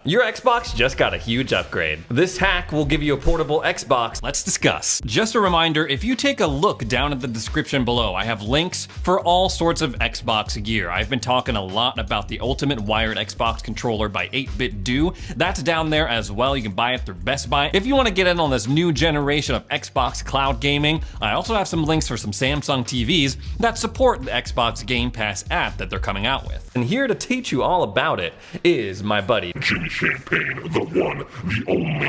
Your Xbox just got a huge upgrade. This hack will give you a portable Xbox. Let's discuss. Just a reminder, if you take a look down at the description below, I have links for all sorts of Xbox gear. I've been talking a lot about the ultimate wired Xbox controller by 8BitDo. That's down there as well. You can buy it through Best Buy. If you want to get in on this new generation of Xbox cloud gaming, I also have some links for some Samsung TVs that support the Xbox Game Pass app that they're coming out with. And here to teach you all about it is my buddy, Jimmy Champagne, the one, the only.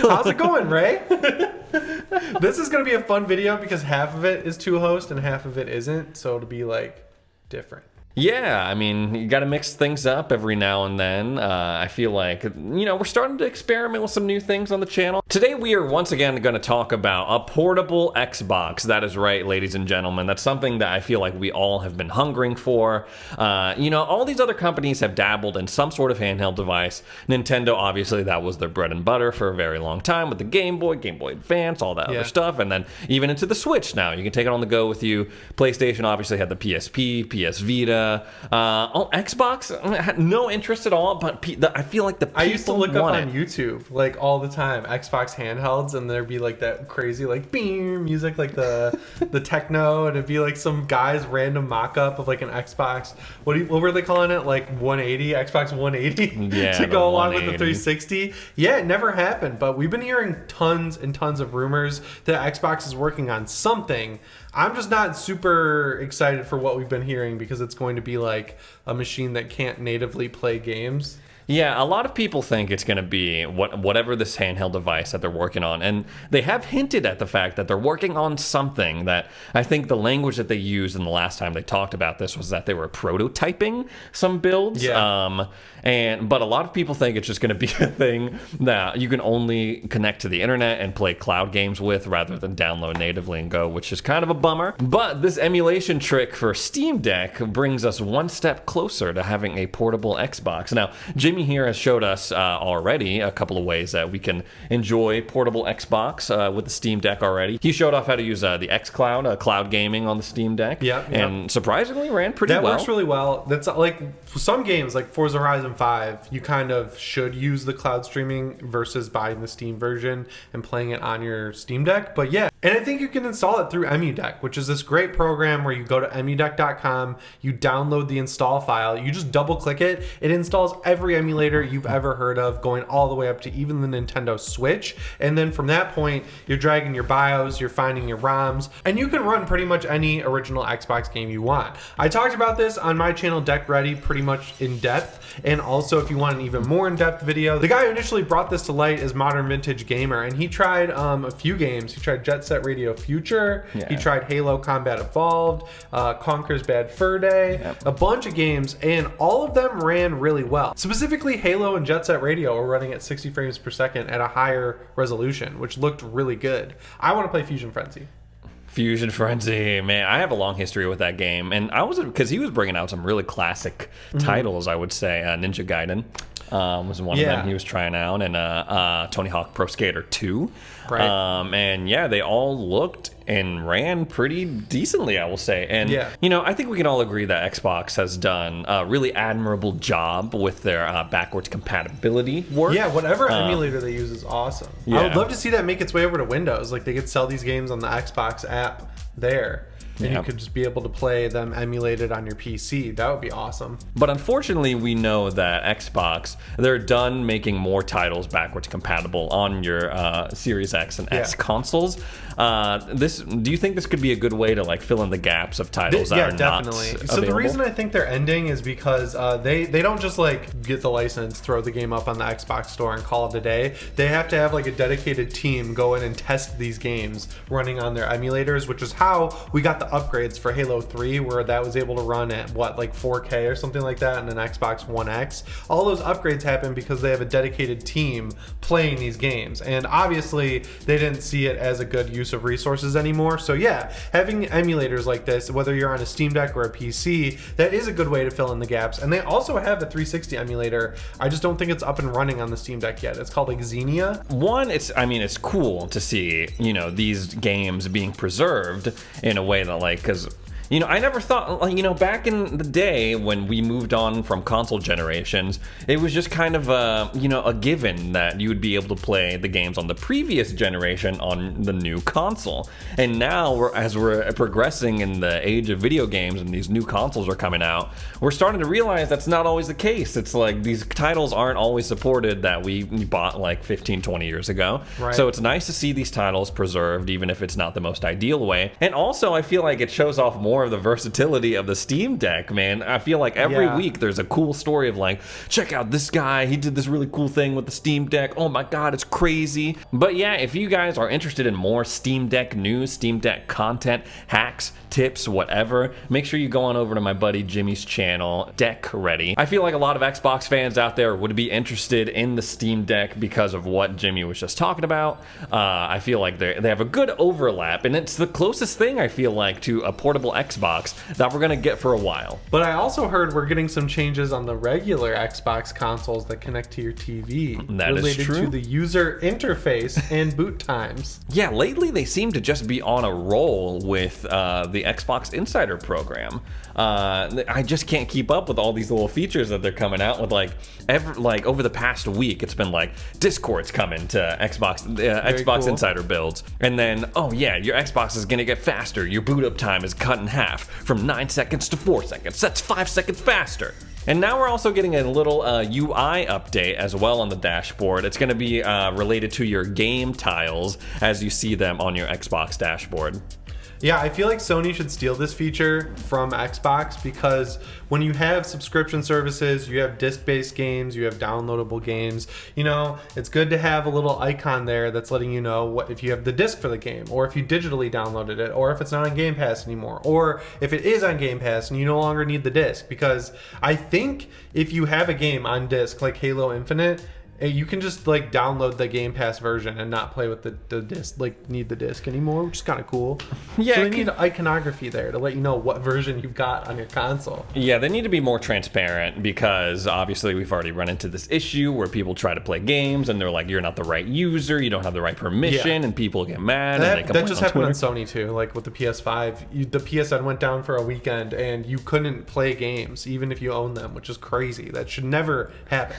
How's it going, Ray? This is going to be a fun video because half of it is two hosts and half of it isn't, so it'll be like different. Yeah, I mean, you gotta mix things up every now and then. I feel like, we're starting to experiment with some new things on the channel. Today we are once again gonna talk about a portable Xbox. That is right, ladies and gentlemen. That's something that I feel like we all have been hungering for. All these other companies have dabbled in some sort of handheld device. Nintendo, obviously, that was their bread and butter for a very long time with the Game Boy Advance, all that other stuff. And then even into the Switch now. You can take it on the go with you. PlayStation obviously had the PSP, PS Vita. Xbox, I had no interest at all, but I feel like the people I used to look up want on it. YouTube like all the time Xbox handhelds, and there'd be like that crazy like beam music, like the techno, and it'd be like some guy's random mock-up of like an Xbox. What were they calling it? Like 180, Xbox 180 Yeah, to go along with the 180. 360. Yeah, it never happened, but we've been hearing tons and tons of rumors that Xbox is working on something. I'm just not super excited for what we've been hearing because it's going to be like a machine that can't natively play games. Yeah, a lot of people think it's going to be whatever this handheld device that they're working on. And they have hinted at the fact that they're working on something that I think the language that they used in the last time they talked about this was that they were prototyping some builds. Yeah. But a lot of people think it's just going to be a thing that you can only connect to the internet and play cloud games with rather than download natively and go, which is kind of a bummer. But this emulation trick for Steam Deck brings us one step closer to having a portable Xbox. Now, Jimmy here has showed us already a couple of ways that we can enjoy portable Xbox with the Steam Deck already. He showed off how to use the XCloud, cloud gaming on the Steam Deck. And surprisingly ran pretty well. That works really well. That's like some games like Forza Horizon 5, you kind of should use the cloud streaming versus buying the Steam version and playing it on your Steam Deck. But yeah, and I think you can install it through EmuDeck, which is this great program where you go to emudeck.com, you download the install file, you just double click it, it installs every emulator you've ever heard of, going all the way up to even the Nintendo Switch. And then from that point, you're dragging your BIOS, you're finding your ROMs, and you can run pretty much any original Xbox game you want. I talked about this on my channel Deck Ready pretty much in depth. And also, if you want an even more in-depth video, the guy who initially brought this to light is Modern Vintage Gamer, and he tried a few games. He tried Jet Set Radio Future, he tried Halo Combat Evolved, Conker's Bad Fur Day, a bunch of games, and all of them ran really well. Specifically, Halo and Jet Set Radio are running at 60 frames per second at a higher resolution, which looked really good. I want to play Fusion Frenzy. Fusion Frenzy, man, I have a long history with that game, and because he was bringing out some really classic titles, I would say. Ninja Gaiden was one of them he was trying out, and Tony Hawk Pro Skater 2. Right. And yeah, they all looked and ran pretty decently, I will say. And I think we can all agree that Xbox has done a really admirable job with their backwards compatibility work. Yeah, whatever emulator they use is awesome. I would love to see that make its way over to Windows. Like they could sell these games on the Xbox app there. And you could just be able to play them emulated on your PC. That would be awesome. But unfortunately, we know that Xbox, they're done making more titles backwards compatible on your Series X and S consoles. Do you think this could be a good way to like fill in the gaps of titles that are definitely. not So available? the reason I think they're ending is because they don't just like get the license, throw the game up on the Xbox store and call it a day. They have to have like a dedicated team go in and test these games running on their emulators, which is how we got the upgrades for Halo 3, where that was able to run at like 4K or something like that on an Xbox One X. All those upgrades happen because they have a dedicated team playing these games, and obviously they didn't see it as a good use of resources anymore. So yeah, having emulators like this, whether you're on a Steam Deck or a PC, that is a good way to fill in the gaps. And they also have a 360 emulator. I just don't think it's up and running on the Steam Deck yet. It's called Xemu. One, it's cool to see these games being preserved in a way that, like, because I never thought, back in the day when we moved on from console generations, it was just kind of a given that you would be able to play the games on the previous generation on the new console. And now, as we're progressing in the age of video games and these new consoles are coming out, we're starting to realize that's not always the case. It's like these titles aren't always supported that we bought like 15, 20 years ago. Right. So it's nice to see these titles preserved, even if it's not the most ideal way. And also, I feel like it shows off more of the versatility of the Steam Deck, man. I feel like every week there's a cool story of like, check out this guy, he did this really cool thing with the Steam Deck. Oh my god, it's crazy. But yeah, if you guys are interested in more Steam Deck news, Steam Deck content, hacks, tips, whatever, make sure you go on over to my buddy Jimmy's channel, Deck Ready. I feel like a lot of Xbox fans out there would be interested in the Steam Deck because of what Jimmy was just talking about. I feel like they have a good overlap, and it's the closest thing I feel like to a portable Xbox that we're gonna get for a while. But I also heard we're getting some changes on the regular Xbox consoles that connect to your TV. That is related true. to the user interface and boot times. Yeah, lately they seem to just be on a roll with the Xbox Insider program. I just can't keep up with all these little features that they're coming out with. Like over the past week, it's been like Discord's coming to Xbox cool. Insider builds, and then your Xbox is gonna get faster. Your boot up time is cut in half from 9 seconds to 4 seconds. That's 5 seconds faster. And now we're also getting a little UI update as well on the dashboard. It's going to be related to your game tiles as you see them on your Xbox dashboard. Yeah, I feel like Sony should steal this feature from Xbox, because when you have subscription services, you have disc-based games, you have downloadable games, it's good to have a little icon there that's letting you know what if you have the disc for the game, or if you digitally downloaded it, or if it's not on Game Pass anymore, or if it is on Game Pass and you no longer need the disc. Because I think if you have a game on disc like Halo Infinite, you can just download the Game Pass version and not play with the disc, need the disc anymore, which is kind of cool. Yeah, so they need iconography there to let you know what version you've got on your console. Yeah, they need to be more transparent, because obviously we've already run into this issue where people try to play games and they're like, you're not the right user, you don't have the right permission, and people get mad and they complain That just on happened Twitter. on Sony too, like with the PS5. The PSN went down for a weekend and you couldn't play games even if you own them, which is crazy. That should never happen.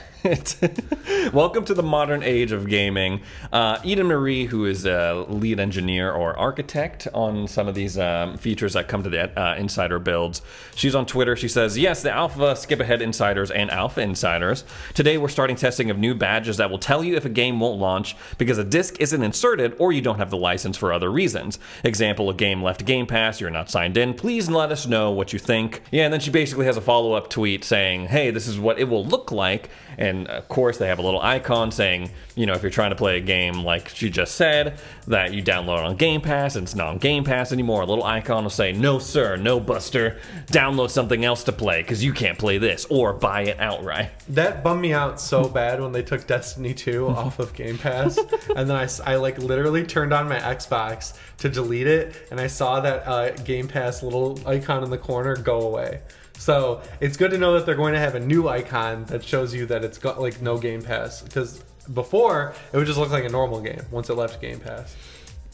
Welcome to the modern age of gaming. Eden Marie, who is a lead engineer or architect on some of these features that come to the insider builds, she's on Twitter. She says, yes, the alpha skip ahead insiders and alpha insiders. Today we're starting testing of new badges that will tell you if a game won't launch because a disc isn't inserted or you don't have the license for other reasons. Example, a game left Game Pass, you're not signed in. Please let us know what you think. Yeah, and then she basically has a follow-up tweet saying, hey, this is what it will look like. And of course, they have a little icon saying, if you're trying to play a game like she just said, that you download on Game Pass and it's not on Game Pass anymore, a little icon will say, no sir, no buster, download something else to play because you can't play this, or buy it outright. That bummed me out so bad when they took Destiny 2 off of Game Pass. And then I literally turned on my Xbox to delete it, and I saw that Game Pass little icon in the corner go away. So it's good to know that they're going to have a new icon that shows you that it's got no Game Pass, because before it would just look like a normal game once it left Game Pass,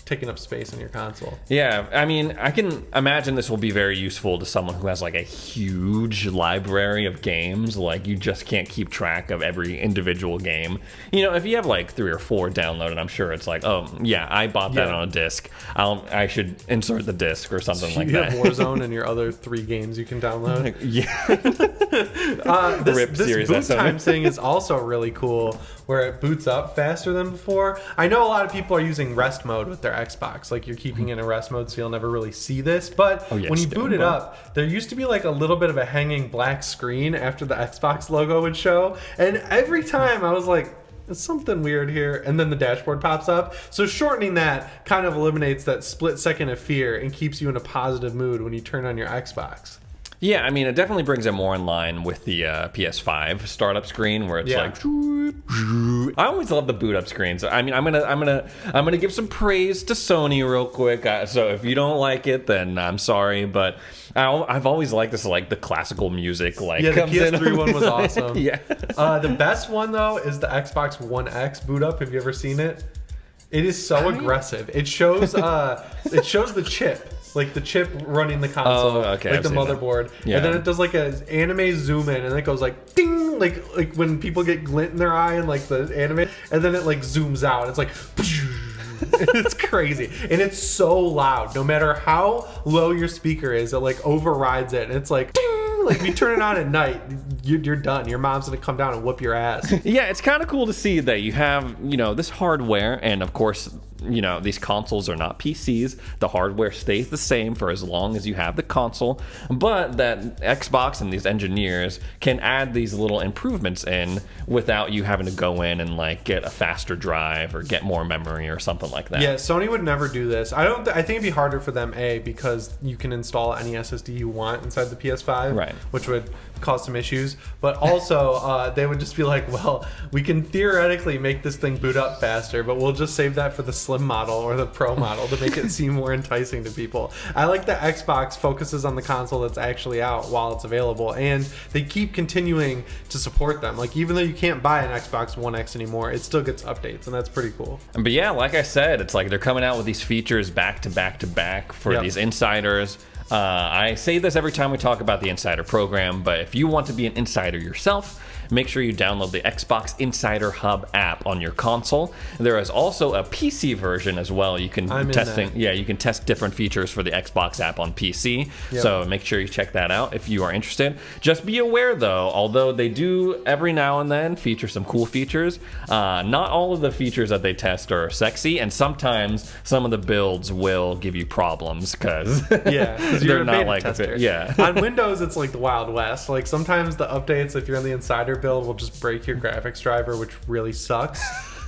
taking up space in your console. Yeah, I mean, I can imagine this will be very useful to someone who has a huge library of games. You just can't keep track of every individual game. If you have 3 or 4 downloaded, I'm sure it's oh yeah, I bought that on a disc. I should insert the disc or something like that. You have Warzone and your other 3 games you can download. Yeah. This boot time thing is also really cool, where it boots up faster than before. I know a lot of people are using rest mode with their Xbox, you're keeping in a rest mode, so you'll never really see this. But when you boot it up, there used to be a little bit of a hanging black screen after the Xbox logo would show, and every time I was like, there's something weird here, and then the dashboard pops up. So shortening that kind of eliminates that split second of fear and keeps you in a positive mood when you turn on your Xbox. Yeah, I mean, it definitely brings it more in line with the PS5 startup screen, where it's I always love the boot up screens. I mean, I'm gonna give some praise to Sony real quick. So if you don't like it, then I'm sorry, but I've always liked this, the classical music. The PS3 one was awesome. Yeah. The best one though is the Xbox One X boot up. Have you ever seen it? It is so aggressive. It shows the chip like the chip running the console, okay, like I've the seen that. motherboard, Yeah. and then it does like an anime zoom in, and it goes like ding, like when people get glint in their eye and like the anime, and then it like zooms out. It's like. It's crazy, and it's so loud. No matter how low your speaker is, it like overrides it, and it's like ding. Like if you turn it on at night, you're done. Your mom's gonna come down and whoop your ass. Yeah, it's kind of cool to see that you have, this hardware, and of course, these consoles are not PCs. The hardware stays the same for as long as you have the console, but that Xbox and these engineers can add these little improvements in without you having to go in and like get a faster drive or get more memory or something like that. Yeah, Sony would never do this. I think it'd be harder for them, because you can install any SSD you want inside the PS5, right? Which would cause some issues. But also, they would just be like, well, we can theoretically make this thing boot up faster, but we'll just save that for the Slim model or the Pro model to make it seem more enticing to people. I like that Xbox focuses on the console that's actually out while it's available, and they keep continuing to support them. Like, even though you can't buy an Xbox One X anymore, it still gets updates, and that's pretty cool. But yeah, like I said, it's like they're coming out with these features back to back to back for these insiders. I say this every time we talk about the Insider program, but if you want to be an insider yourself, make sure you download the Xbox Insider Hub app on your console. There is also a PC version as well. You can you can test different features for the Xbox app on PC. Yep. So make sure you check that out if you are interested. Just be aware though, although they do every now and then feature some cool features, not all of the features that they test are sexy, and sometimes some of the builds will give you problems because they're not like tester. Yeah. On Windows, it's like the Wild West. Like sometimes the updates, if you're on the Insider build, will just break your graphics driver, which really sucks.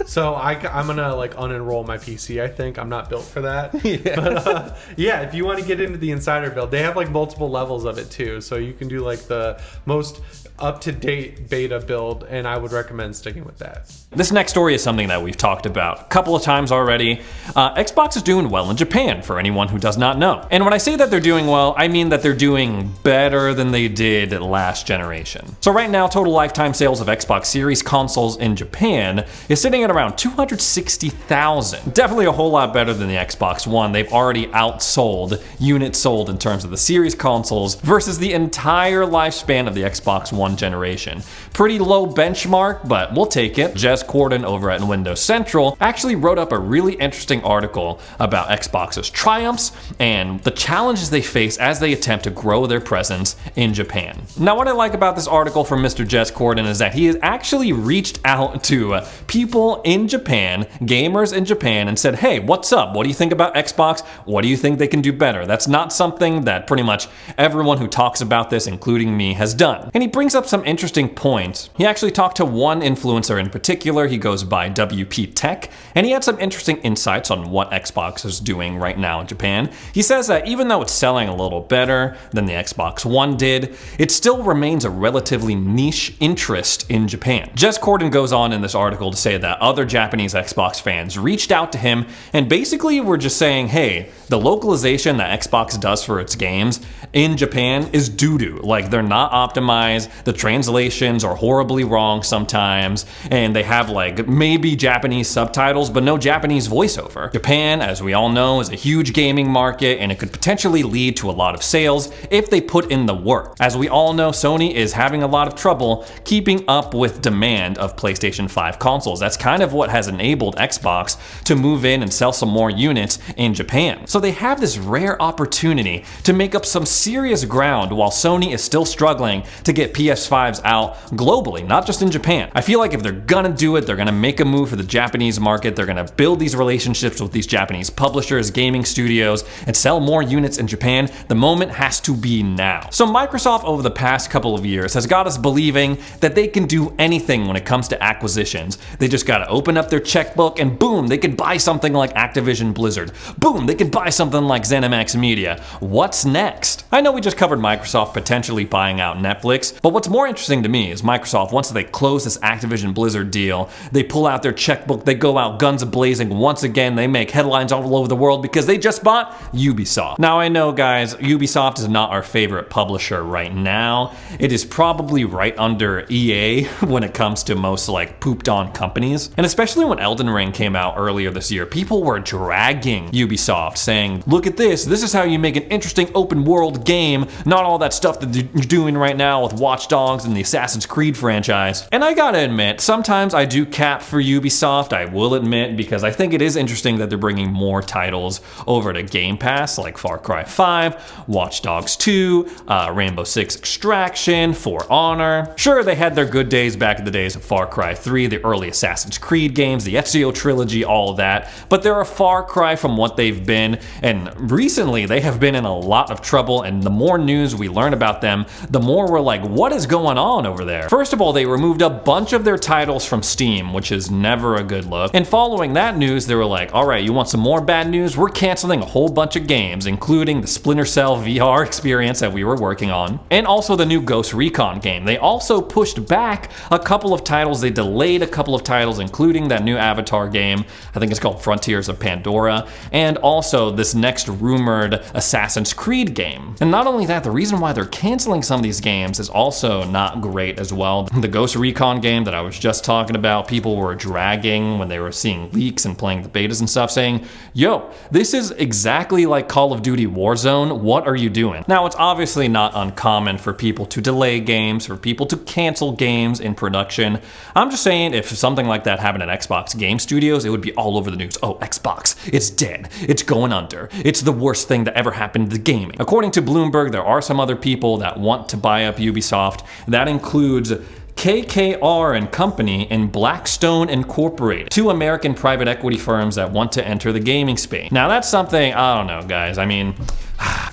So I'm gonna like unenroll my PC. I think I'm not built for that. But if you want to get into the Insider build, they have like multiple levels of it too. So you can do like the most up-to-date beta build, and I would recommend sticking with that. This next story is something that we've talked about a couple of times already. Xbox is doing well in Japan, for anyone who does not know. And when I say that they're doing well, I mean that they're doing better than they did last generation. So right now, total lifetime sales of Xbox Series consoles in Japan is sitting at around 260,000. Definitely a whole lot better than the Xbox One. They've already outsold units sold in terms of the Series consoles versus the entire lifespan of the Xbox One generation. Pretty low benchmark, but we'll take it. Jez Corden over at Windows Central actually wrote up a really interesting article about Xbox's triumphs and the challenges they face as they attempt to grow their presence in Japan. Now, what I like about this article from Mr. Jez Corden is that he has actually reached out to people in Japan, gamers in Japan, and said, hey, what's up? What do you think about Xbox? What do you think they can do better? That's not something that pretty much everyone who talks about this, including me, has done. And he brings up some interesting points. He actually talked to one influencer in particular. He goes by WP Tech, and he had some interesting insights on what Xbox is doing right now in Japan. He says that even though it's selling a little better than the Xbox One did, it still remains a relatively niche interest in Japan. Jez Corden goes on in this article to say that other Japanese Xbox fans reached out to him and basically were just saying, hey, the localization that Xbox does for its games in Japan is doo-doo. Like, they're not optimized, the translations are horribly wrong sometimes, and they have like maybe Japanese subtitles, but no Japanese voiceover. Japan, as we all know, is a huge gaming market, and it could potentially lead to a lot of sales if they put in the work. As we all know, Sony is having a lot of trouble keeping up with demand of PlayStation 5 consoles. That's kind of what has enabled Xbox to move in and sell some more units in Japan. So they have this rare opportunity to make up some serious ground while Sony is still struggling to get PS5s out globally, not just in Japan. I feel like if they're gonna do it, they're gonna make a move for the Japanese market, they're gonna build these relationships with these Japanese publishers, gaming studios, and sell more units in Japan. The moment has to be now. So Microsoft over the past couple of years has got us believing that they can do anything when it comes to acquisitions. They just gotta open up their checkbook and boom, they could buy something like Activision Blizzard. Boom, they could buy something like ZeniMax Media. What's next? I know we just covered Microsoft potentially buying out Netflix, but what's what's more interesting to me is Microsoft, once they close this Activision Blizzard deal, they pull out their checkbook, they go out guns a-blazing once again, they make headlines all over the world because they just bought Ubisoft. Now I know, guys, Ubisoft is not our favorite publisher right now. It is probably right under EA when it comes to most like pooped on companies. And especially when Elden Ring came out earlier this year, people were dragging Ubisoft saying, look at this is how you make an interesting open world game, not all that stuff that you're doing right now with Watch Dogs and the Assassin's Creed franchise. And I gotta admit, sometimes I do cap for Ubisoft, I will admit, because I think it is interesting that they're bringing more titles over to Game Pass, like Far Cry 5, Watch Dogs 2, Rainbow Six Extraction, For Honor. Sure, they had their good days back in the days of Far Cry 3, the early Assassin's Creed games, the Ezio trilogy, all of that, but they're a far cry from what they've been, and recently they have been in a lot of trouble, and the more news we learn about them, the more we're like, what is going on over there? First of all, they removed a bunch of their titles from Steam, which is never a good look, and following that news, they were like, alright, you want some more bad news? We're canceling a whole bunch of games, including the Splinter Cell VR experience that we were working on, and also the new Ghost Recon game. They also pushed back a couple of titles, they delayed a couple of titles, including that new Avatar game, I think it's called Frontiers of Pandora, and also this next rumored Assassin's Creed game. And not only that, the reason why they're canceling some of these games is also not great as well. The Ghost Recon game that I was just talking about, people were dragging when they were seeing leaks and playing the betas and stuff, saying, yo, this is exactly like Call of Duty Warzone, what are you doing? Now, it's obviously not uncommon for people to delay games, for people to cancel games in production. I'm just saying, if something like that happened at Xbox Game Studios, it would be all over the news. Oh, Xbox, it's dead, it's going under, it's the worst thing that ever happened to gaming. According to Bloomberg, there are some other people that want to buy up Ubisoft. That includes KKR and Company and Blackstone Incorporated, two American private equity firms that want to enter the gaming space. Now that's something, I don't know, guys. I mean,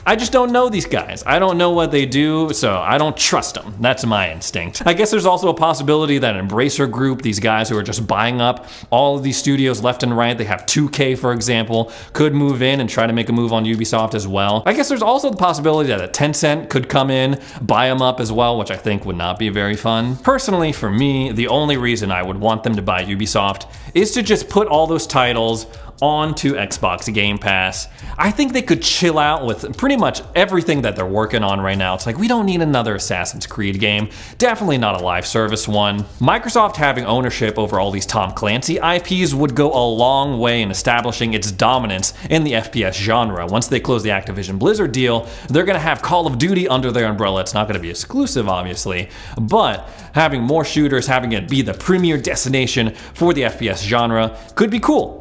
I just don't know these guys. I don't know what they do, so I don't trust them. That's my instinct. I guess there's also a possibility that Embracer Group, these guys who are just buying up all of these studios left and right, they have 2K, for example, could move in and try to make a move on Ubisoft as well. I guess there's also the possibility that a Tencent could come in, buy them up as well, which I think would not be very fun. Personally, for me, the only reason I would want them to buy Ubisoft is to just put all those titles onto Xbox Game Pass. I think they could chill out with pretty much everything that they're working on right now. It's like, we don't need another Assassin's Creed game, definitely not a live service one. Microsoft having ownership over all these Tom Clancy IPs would go a long way in establishing its dominance in the FPS genre. Once they close the Activision Blizzard deal, they're gonna have Call of Duty under their umbrella. It's not gonna be exclusive, obviously, but having more shooters, having it be the premier destination for the FPS genre could be cool.